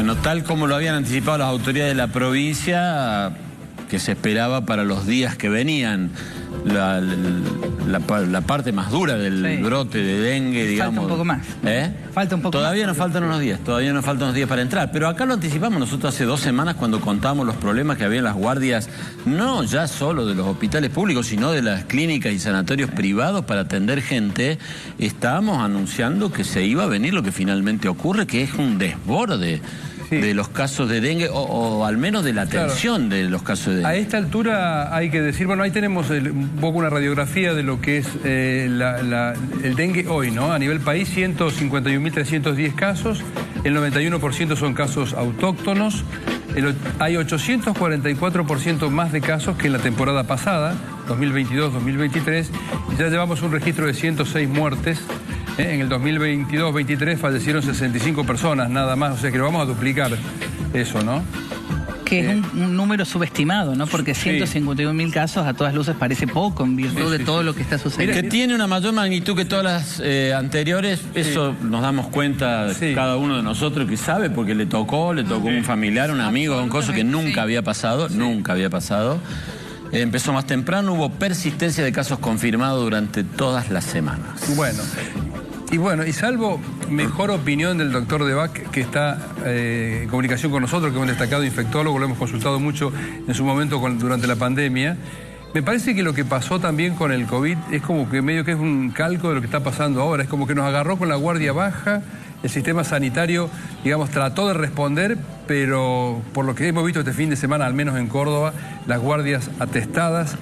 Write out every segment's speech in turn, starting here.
Bueno, tal como lo habían anticipado las autoridades de la provincia, que se esperaba para los días que venían, la parte más dura del brote de dengue, digamos. Falta un poco más. Falta un poco todavía más. Nos faltan unos días para entrar. Pero acá lo anticipamos nosotros hace 2 semanas cuando contábamos los problemas que había en las guardias, no ya solo de los hospitales públicos, sino de las clínicas y sanatorios privados para atender gente. Estábamos anunciando que se iba a venir lo que finalmente ocurre, que es un desborde. Sí. De los casos de dengue, o al menos de la atención de los casos de dengue. A esta altura hay que decir, bueno, ahí tenemos un poco una radiografía de lo que es el dengue hoy, ¿no? A nivel país, 151.310 casos, el 91% son casos autóctonos, hay 844% más de casos que en la temporada pasada, 2022-2023, y ya llevamos un registro de 106 muertes. En el 2022-23 fallecieron 65 personas nada más, o sea que lo vamos a duplicar eso, ¿no? Que es un número subestimado, ¿no? Porque 151.000 casos a todas luces parece poco en virtud de todo lo que está sucediendo. Que tiene una mayor magnitud que todas las anteriores, eso nos damos cuenta cada uno de nosotros que sabe, porque le tocó un familiar, un amigo, un coso que nunca había pasado, Empezó más temprano, hubo persistencia de casos confirmados durante todas las semanas. Y salvo mejor opinión del doctor Debac, que está en comunicación con nosotros, que es un destacado infectólogo, lo hemos consultado mucho en su momento durante la pandemia, me parece que lo que pasó también con el COVID es como que medio que es un calco de lo que está pasando ahora, es como que nos agarró con la guardia baja, el sistema sanitario, digamos, trató de responder, pero por lo que hemos visto este fin de semana, al menos en Córdoba, las guardias atestadas,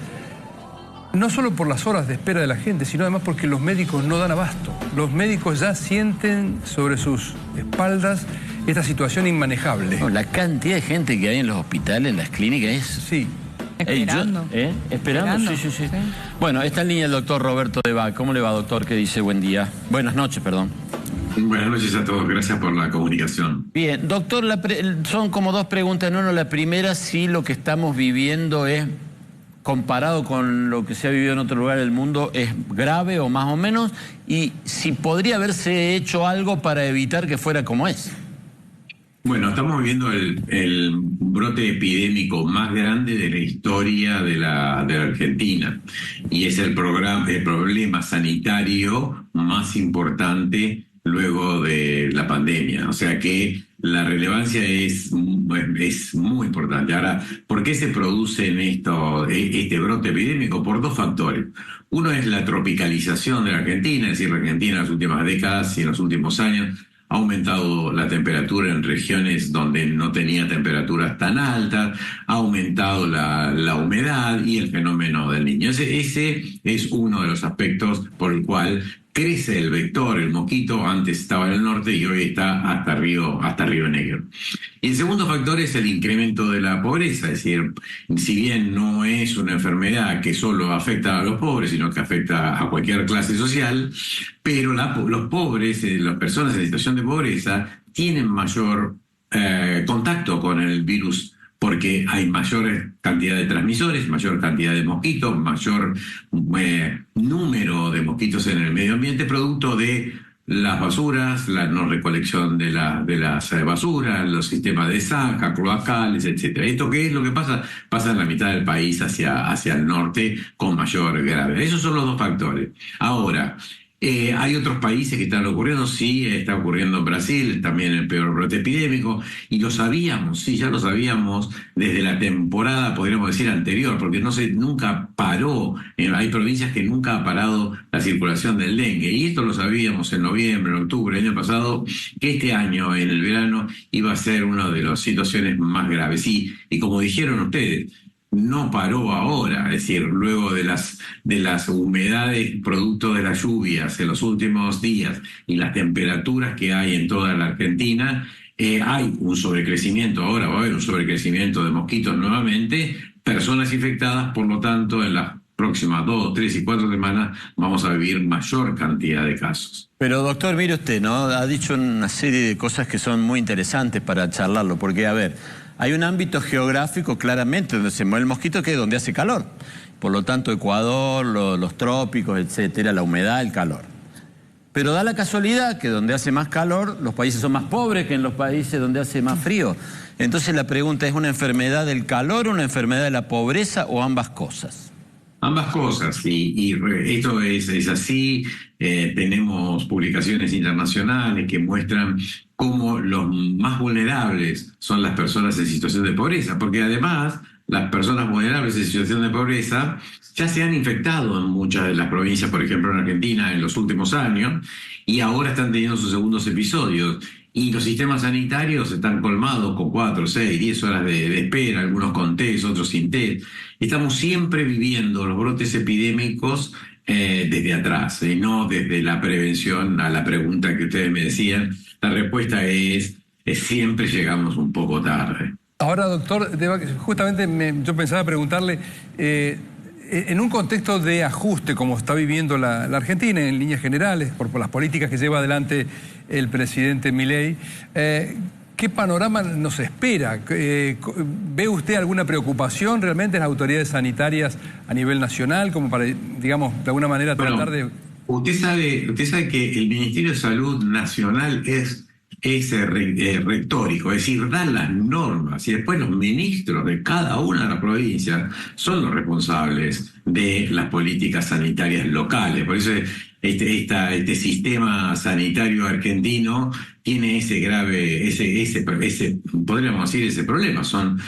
no solo por las horas de espera de la gente, sino además porque los médicos no dan abasto. Los médicos ya sienten sobre sus espaldas esta situación inmanejable. No, la cantidad de gente que hay en los hospitales, en las clínicas es... Sí. Esperando. Esperando, sí. Bueno, está en línea el doctor Roberto Debac. ¿Cómo le va, doctor? ¿Qué dice? Buen día. Buenas noches, perdón. Buenas noches a todos, gracias por la comunicación. Bien, doctor, son como 2 preguntas en uno. La primera, si lo que estamos viviendo es, comparado con lo que se ha vivido en otro lugar del mundo, es grave o más o menos, y si podría haberse hecho algo para evitar que fuera como es. Bueno, estamos viviendo el brote epidémico más grande de la historia de la Argentina, y es el problema sanitario más importante luego de la pandemia. O sea que la relevancia es muy importante. Ahora, ¿por qué se produce este brote epidémico? Por 2 factores. Uno es la tropicalización de la Argentina, es decir, la Argentina en las últimas décadas y en los últimos años ha aumentado la temperatura en regiones donde no tenía temperaturas tan altas, ha aumentado la humedad y el fenómeno del Niño. Ese es uno de los aspectos por el cual crece el vector, el mosquito. Antes estaba en el norte y hoy está hasta Río Negro. Y el segundo factor es el incremento de la pobreza, es decir, si bien no es una enfermedad que solo afecta a los pobres, sino que afecta a cualquier clase social, pero los pobres, las personas en situación de pobreza, tienen mayor contacto con el virus, porque hay mayor cantidad de transmisores, mayor cantidad de mosquitos, mayor número de mosquitos en el medio ambiente, producto de las basuras, la no recolección de las basuras, los sistemas de zanja, cloacales, etc. ¿Esto qué es lo que pasa? Pasa en la mitad del país hacia el norte con mayor gravedad. Esos son los 2 factores. Ahora, hay otros países que están ocurriendo, sí, está ocurriendo en Brasil, también el peor brote epidémico, y lo sabíamos, ya lo sabíamos desde la temporada, podríamos decir, anterior, porque nunca paró, hay provincias que nunca ha parado la circulación del dengue, y esto lo sabíamos en noviembre, en octubre del año pasado, que este año, en el verano, iba a ser una de las situaciones más graves, y como dijeron ustedes, no paró ahora, es decir, luego de las humedades producto de las lluvias en los últimos días y las temperaturas que hay en toda la Argentina, hay un sobrecrecimiento, ahora va a haber un sobrecrecimiento de mosquitos nuevamente, personas infectadas, por lo tanto, en las próximas 2, 3 y 4 semanas vamos a vivir mayor cantidad de casos. Pero doctor, mire usted, ¿no? Ha dicho una serie de cosas que son muy interesantes para charlarlo, porque, a ver, hay un ámbito geográfico claramente donde se mueve el mosquito, que es donde hace calor. Por lo tanto, Ecuador, los trópicos, etcétera, la humedad, el calor. Pero da la casualidad que donde hace más calor, los países son más pobres que en los países donde hace más frío. Entonces la pregunta es, ¿una enfermedad del calor, una enfermedad de la pobreza o ambas cosas? Ambas cosas, esto es así. Tenemos publicaciones internacionales que muestran cómo los más vulnerables son las personas en situación de pobreza, porque además las personas vulnerables en situación de pobreza ya se han infectado en muchas de las provincias, por ejemplo en Argentina, en los últimos años, y ahora están teniendo sus segundos episodios. Y los sistemas sanitarios están colmados con 4, 6, 10 horas de espera, algunos con test, otros sin test. Estamos siempre viviendo los brotes epidémicos desde atrás, y no desde la prevención. A la pregunta que ustedes me decían, la respuesta es siempre llegamos un poco tarde. Ahora, doctor, justamente yo pensaba preguntarle, en un contexto de ajuste como está viviendo la Argentina en líneas generales, por las políticas que lleva adelante el presidente Milei, ¿qué panorama nos espera? ¿Ve usted alguna preocupación realmente en las autoridades sanitarias a nivel nacional, como para, digamos, de alguna manera tratar de... Usted sabe que el Ministerio de Salud Nacional es retórico, es decir, da las normas y después los ministros de cada una de las provincias son los responsables de las políticas sanitarias locales. Por eso este sistema sanitario argentino tiene ese grave, podríamos decir, ese problema. Son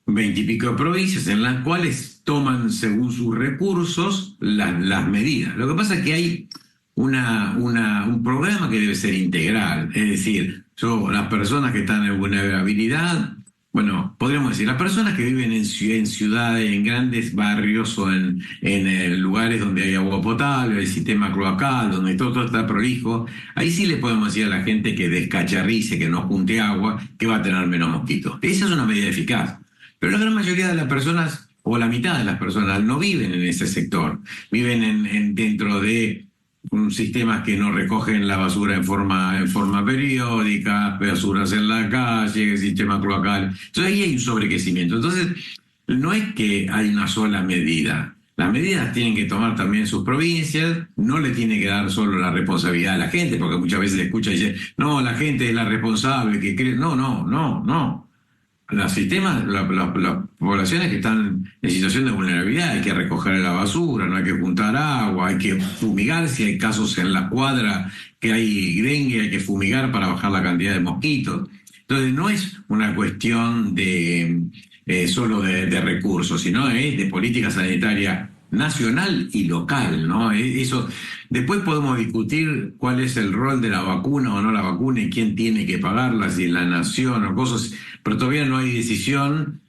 20 y pico provincias en las cuales toman según sus recursos las medidas. Lo que pasa es que hay un programa que debe ser integral, es decir, las personas que están en vulnerabilidad, bueno, podríamos decir, las personas que viven en ciudades, en grandes barrios o en lugares donde hay agua potable, el sistema cloacal, donde todo está prolijo, ahí sí le podemos decir a la gente que descacharrice, que no junte agua, que va a tener menos mosquitos. Esa es una medida eficaz. Pero la gran mayoría de las personas, o la mitad de las personas, no viven en ese sector, viven dentro de sistemas que no recogen la basura en forma periódica, basuras en la calle, el sistema cloacal. Entonces ahí hay un sobrecrecimiento. Entonces no es que hay una sola medida. Las medidas tienen que tomar también sus provincias, no le tiene que dar solo la responsabilidad a la gente, porque muchas veces se escucha y dice, no, la gente es la responsable, que cree. No. Los sistemas, las poblaciones que están en situación de vulnerabilidad, hay que recoger la basura, no hay que juntar agua, hay que fumigar si hay casos en la cuadra que hay dengue, hay que fumigar para bajar la cantidad de mosquitos. Entonces no es una cuestión de solo de recursos, sino de política sanitaria nacional y local, ¿no? Eso. Después podemos discutir cuál es el rol de la vacuna o no la vacuna y quién tiene que pagarla, si la nación o cosas, pero todavía no hay decisión,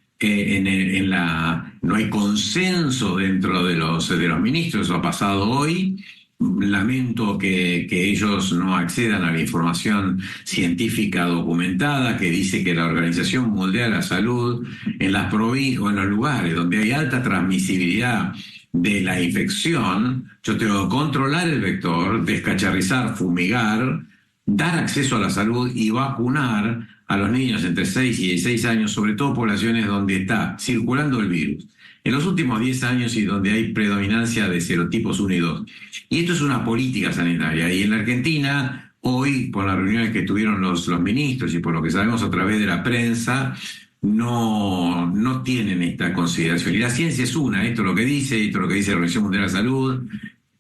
no hay consenso dentro de los ministros. Eso ha pasado hoy. Lamento que ellos no accedan a la información científica documentada que dice que la Organización Mundial de la Salud en las provincias o en los lugares donde hay alta transmisibilidad de la infección, yo tengo que controlar el vector, descacharrizar, fumigar, dar acceso a la salud y vacunar a los niños entre 6 y 16 años, sobre todo poblaciones donde está circulando el virus. En los últimos 10 años y donde hay predominancia de serotipos 1 y 2. Y esto es una política sanitaria. Y en la Argentina, hoy, por las reuniones que tuvieron los ministros y por lo que sabemos a través de la prensa, no tienen esta consideración. Y la ciencia es una, esto es lo que dice la Organización Mundial de la Salud.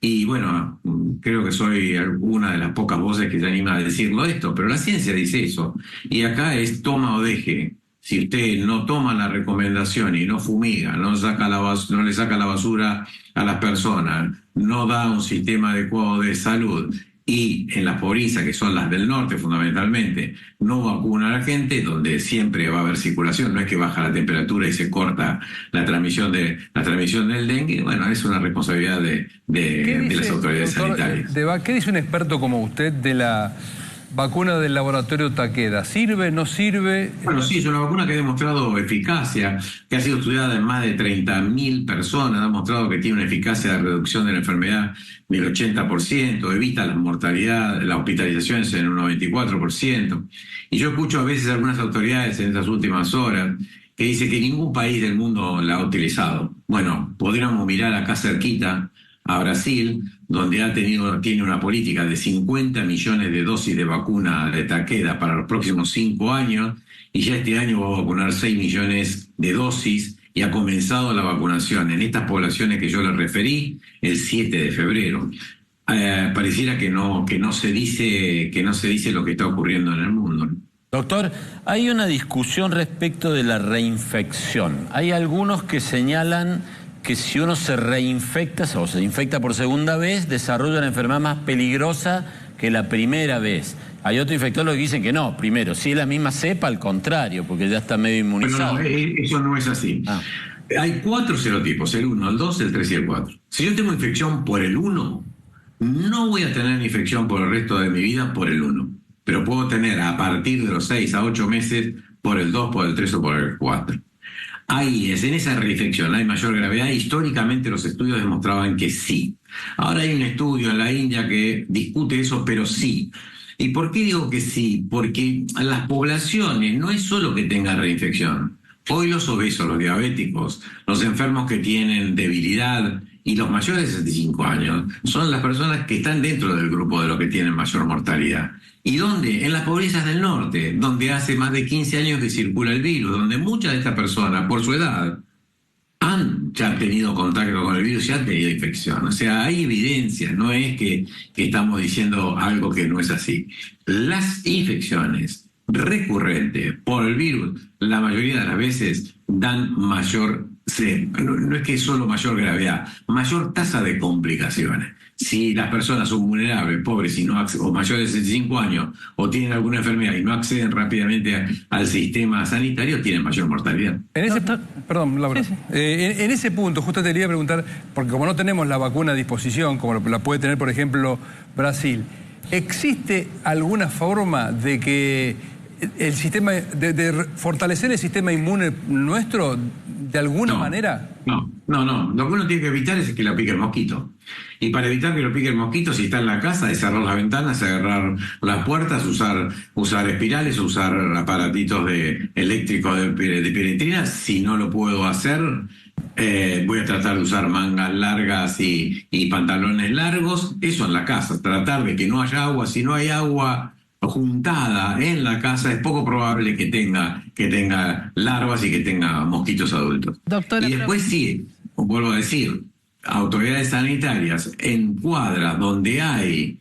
Y bueno, creo que soy una de las pocas voces que se anima a decirlo esto, pero la ciencia dice eso. Y acá es toma o deje. Si usted no toma la recomendación y no fumiga, no le saca la basura a las personas, no da un sistema adecuado de salud y en las provincias, que son las del norte fundamentalmente, no vacuna a la gente, donde siempre va a haber circulación, no es que baja la temperatura y se corta la transmisión del dengue. Bueno, es una responsabilidad de las autoridades sanitarias. ¿Qué dice un experto como usted de la vacuna del laboratorio Takeda? ¿Sirve, no sirve? Bueno, sí, es una vacuna que ha demostrado eficacia, que ha sido estudiada en más de 30.000 personas, ha demostrado que tiene una eficacia de reducción de la enfermedad del 80%, evita la mortalidad, las hospitalizaciones en un 94%. Y yo escucho a veces a algunas autoridades en estas últimas horas que dicen que ningún país del mundo la ha utilizado. Bueno, podríamos mirar acá cerquita a Brasil, donde tiene una política de 50 millones de dosis de vacuna de Takeda para los próximos 5 años, y ya este año va a vacunar 6 millones de dosis, y ha comenzado la vacunación en estas poblaciones que yo les referí el 7 de febrero. Pareciera que no se dice lo que está ocurriendo en el mundo, ¿no? Doctor, hay una discusión respecto de la reinfección. Hay algunos que señalan que si uno se reinfecta o se infecta por segunda vez, desarrolla una enfermedad más peligrosa que la primera vez. Hay otros infectólogos que dicen que no, primero, si es la misma cepa, al contrario, porque ya está medio inmunizado. Pero no, eso no es así. Hay 4 serotipos, el 1, el 2, el 3 y el 4. Si yo tengo infección por el 1, no voy a tener infección por el resto de mi vida por el 1. Pero puedo tener a partir de los 6 a 8 meses por el 2, por el 3 o por el 4. Ahí es, en esa reinfección hay mayor gravedad. Históricamente los estudios demostraban que sí. Ahora hay un estudio en la India que discute eso, pero sí. ¿Y por qué digo que sí? Porque las poblaciones no es solo que tengan reinfección. Hoy los obesos, los diabéticos, los enfermos que tienen debilidad y los mayores de 65 años son las personas que están dentro del grupo de los que tienen mayor mortalidad. ¿Y dónde? En las pobrezas del norte, donde hace más de 15 años que circula el virus, donde muchas de estas personas, por su edad, han ya tenido contacto con el virus y han tenido infección. O sea, hay evidencia, no es que estamos diciendo algo que no es así. Las infecciones recurrentes por el virus, la mayoría de las veces dan mayor, no es que es solo mayor gravedad, mayor tasa de complicaciones. Si las personas son vulnerables, pobres o mayores de 65 años o tienen alguna enfermedad y no acceden rápidamente al sistema sanitario, tienen mayor mortalidad. Perdón, Laura. Sí. En ese punto, justo te quería preguntar, porque como no tenemos la vacuna a disposición, como la puede tener, por ejemplo, Brasil, ¿existe alguna forma de que el sistema, de fortalecer el sistema inmune nuestro de alguna manera? No. Lo que uno tiene que evitar es que lo pique el mosquito. Y para evitar que lo pique el mosquito, si está en la casa, es cerrar las ventanas, cerrar las puertas, usar espirales, usar aparatitos eléctricos de piretrina. Si no lo puedo hacer, voy a tratar de usar mangas largas y pantalones largos. Eso en la casa, tratar de que no haya agua. Si no hay agua juntada en la casa, es poco probable que tenga larvas y que tenga mosquitos adultos. Doctora, y después sí, vuelvo a decir, autoridades sanitarias en cuadras donde hay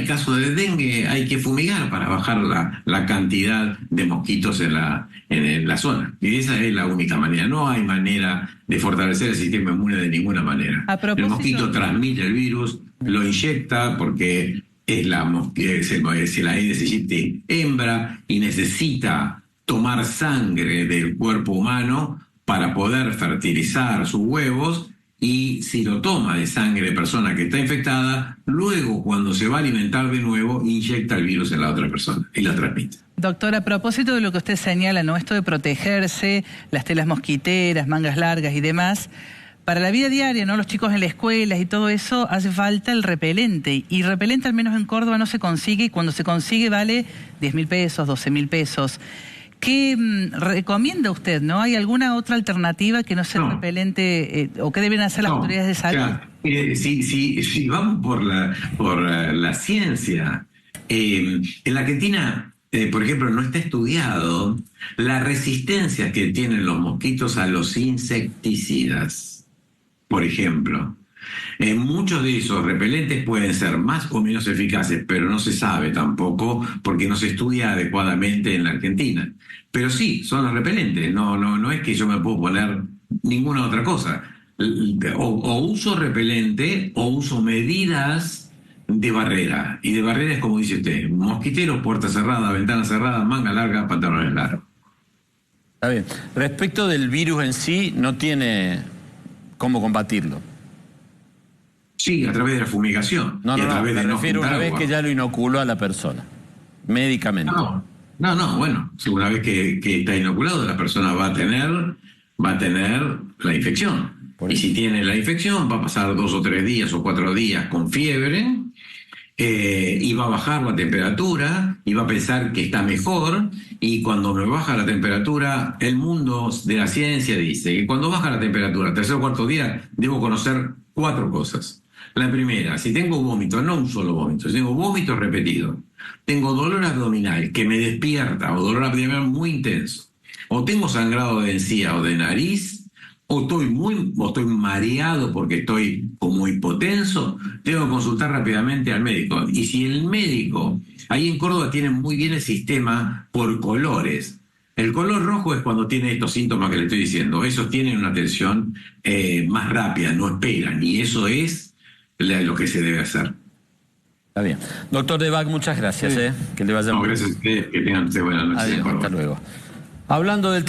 casos de dengue, hay que fumigar para bajar la cantidad de mosquitos en la zona. Y esa es la única manera. No hay manera de fortalecer el sistema inmune de ninguna manera. El mosquito transmite el virus, lo inyecta porque es la Aedes aegypti hembra y necesita tomar sangre del cuerpo humano para poder fertilizar sus huevos, y si lo toma de sangre de persona que está infectada, luego cuando se va a alimentar de nuevo, inyecta el virus en la otra persona y la transmite. Doctora, a propósito de lo que usted señala, ¿no? Esto de protegerse, las telas mosquiteras, mangas largas y demás, para la vida diaria, ¿no? Los chicos en las escuelas y todo eso, hace falta el repelente. Y repelente, al menos en Córdoba, no se consigue, y cuando se consigue vale 10.000 pesos, 12.000 pesos. ¿Qué recomienda usted, no? ¿Hay alguna otra alternativa que no sea el repelente o qué deben hacer las autoridades de salud? Si vamos por la ciencia, en la Argentina, por ejemplo, no está estudiado la resistencia que tienen los mosquitos a los insecticidas, por ejemplo. Muchos de esos repelentes pueden ser más o menos eficaces, pero no se sabe tampoco porque no se estudia adecuadamente en la Argentina. Pero sí, son los repelentes. No es que yo me puedo poner ninguna otra cosa. O uso repelente o uso medidas de barrera. Y de barrera es como dice usted: mosquiteros, puerta cerrada, ventana cerrada, manga larga, pantalones largos. Está bien. Respecto del virus en sí, no tiene cómo combatirlo. Sí, a través de la fumigación. Me refiero una vez que ya lo inoculó a la persona, médicamente. Bueno, una vez que está inoculado, la persona va a tener la infección. Y si tiene la infección, va a pasar 2 o 3 días o 4 días con fiebre, y va a bajar la temperatura y va a pensar que está mejor, y cuando me baja la temperatura, el mundo de la ciencia dice que cuando baja la temperatura, tercer o cuarto día, debo conocer 4 cosas. La primera, si tengo vómito, no un solo vómito, si tengo vómito repetido, tengo dolor abdominal que me despierta o dolor abdominal muy intenso, o tengo sangrado de encía o de nariz, o estoy mareado porque estoy como hipotenso, tengo que consultar rápidamente al médico. Y si el médico, ahí en Córdoba tienen muy bien el sistema por colores. El color rojo es cuando tiene estos síntomas que le estoy diciendo. Esos tienen una atención más rápida, no esperan. Y eso es lo que se debe hacer. Está bien. Doctor De Back, muchas gracias. Que le vaya No, muy bien. gracias a ustedes. Que tengan ustedes buenas noches. Adiós, hasta luego. Hablando del